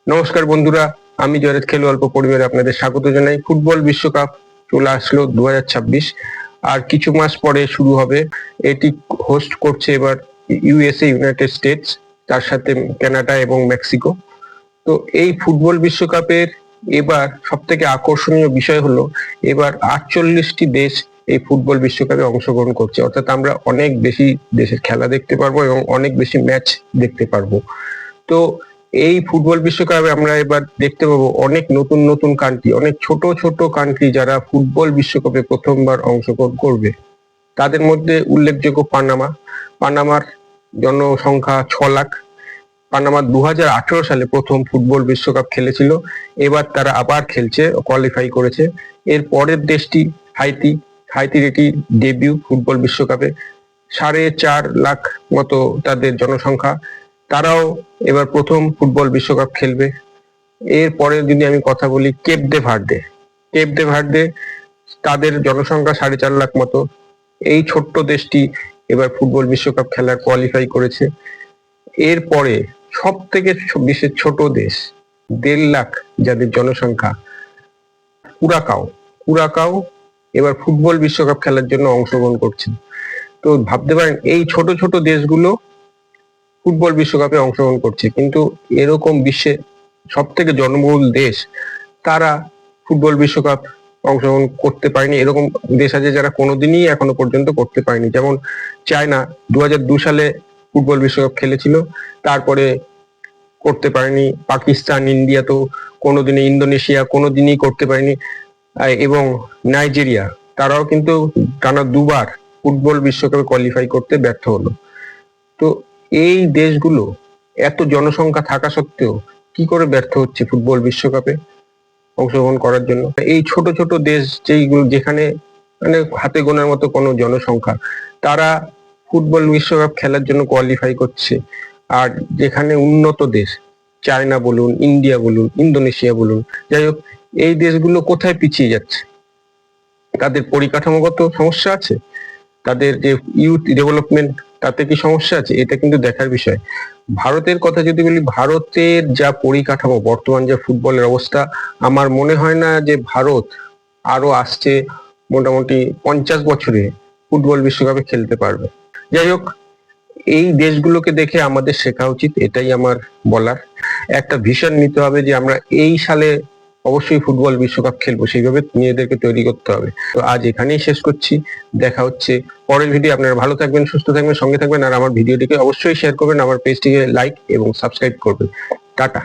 নমস্কার বন্ধুরা, আমি জয়রাজ খেলু অল্প পরিবারে আপনাদের স্বাগত জানাই। ফুটবল বিশ্বকাপ চলে আসলো 2026, আর কিছু মাস পরে শুরু হবে। এটি হোস্ট করছে এবার ইউএসএ, ইউনাইটেড স্টেটস, তার সাথে কানাডা এবং মেক্সিকো। তো এই ফুটবল বিশ্বকাপের এবার সব থেকে আকর্ষণীয় বিষয় হলো এবার 48টি দেশ এই ফুটবল বিশ্বকাপে অংশগ্রহণ করছে, অর্থাৎ আমরা অনেক বেশি দেশের খেলা দেখতে পারবো এবং অনেক বেশি ম্যাচ দেখতে পারবো। তো এই ফুটবল বিশ্বকাপে আমরা এবার দেখতে পাবো অনেক নতুন নতুন কান্ট্রি, অনেক ছোট ছোট কান্ট্রি যারা ফুটবল বিশ্বকাপে প্রথমবার অংশগ্রহণ করবে। তাদের মধ্যে উল্লেখযোগ্য পানামার জনসংখ্যা 6 লাখ। পানামা 2018 সালে প্রথম ফুটবল বিশ্বকাপ খেলেছিল, এবার তারা আবার খেলছে, কোয়ালিফাই করেছে। এর পরের দেশটি হাইতির এটি ডেবিউ ফুটবল বিশ্বকাপে। 4.5 লাখ মতো তাদের জনসংখ্যা, তারাও এবার প্রথম ফুটবল বিশ্বকাপ খেলবে। এরপরে যদি আমি কথা বলি কেপ দে ভার্দে, তাদের জনসংখ্যা 4.5 লাখ মতো। এই ছোট্ট দেশটি এবার ফুটবল বিশ্বকাপ খেলার কোয়ালিফাই করেছে। এরপরে সব থেকে বিশ্বের ছোট দেশ, 1.5 লাখ যাদের জনসংখ্যা, কুরাকাও এবার ফুটবল বিশ্বকাপ খেলার জন্য অংশগ্রহণ করছে। তো ভাবতে পারেন এই ছোট ছোট দেশগুলো ফুটবল বিশ্বকাপে অংশগ্রহণ করছে, কিন্তু এরকম বিশ্বের সব থেকে জনবহুল দেশ, তারা ফুটবল বিশ্বকাপ অংশগ্রহণ করতে পারেনি। এরকম দেশ আছে যারা কোনোদিনই এখনো পর্যন্ত করতে পারেনি, যেমন চায়না 2002 সালে ফুটবল বিশ্বকাপ খেলেছিল, তারপরে করতে পারেনি। পাকিস্তান, ইন্ডিয়া তো কোনোদিনই, ইন্দোনেশিয়া কোনোদিনই করতে পারেনি, এবং নাইজেরিয়া, তারাও কিন্তু টানা 2বার ফুটবল বিশ্বকাপে কোয়ালিফাই করতে ব্যর্থ হলো। তো এই দেশগুলো এত জনসংখ্যা থাকা সত্ত্বেও কি করে ব্যর্থ হচ্ছে ফুটবল বিশ্বকাপে অংশগ্রহণ করার জন্য? এই ছোট ছোট দেশ যেইগুলো, যেখানে মানে হাতে গোনার মতো কোনো জনসংখ্যা, তারা ফুটবল বিশ্বকাপ খেলার জন্য কোয়ালিফাই করছে। আর যেখানে উন্নত দেশ, চায়না বলুন, ইন্ডিয়া বলুন, ইন্দোনেশিয়া বলুন, যাই হোক, এই দেশগুলো কোথায় পিছিয়ে যাচ্ছে? তাদের পরিকাঠামোগত সমস্যা আছে, তাদের যে ইউথ ডেভেলপমেন্ট, তাতে কি সমস্যা আছে? এটা কিন্তু দেখার বিষয়। ভারতের কথা যদি বলি, ভারতের যা পরিকাঠামো, বর্তমান যা ফুটবলের অবস্থা, আমার মনে হয় না যে ভারত আরো আসছে মোটামুটি 50 বছরে ফুটবল বিশ্বকাপে খেলতে পারবে। যাই হোক, এই দেশগুলোকে দেখে আমাদের শেখা উচিত, এটাই আমার বলার। একটা ভিশন নিতে হবে যে আমরা এই সালে অবশ্যই ফুটবল বিশ্বকাপ খেলবো, সেইভাবে নিজেদেরকে তৈরি করতে হবে। তো আজ এখানেই শেষ করছি, দেখা হচ্ছে পরের ভিডিও। আপনারা ভালো থাকবেন, সুস্থ থাকবেন, সঙ্গে থাকবেন, আর আমার ভিডিওটিকে অবশ্যই শেয়ার করবেন, আমার পেজটিকে লাইক এবং সাবস্ক্রাইব করবেন। টাটা।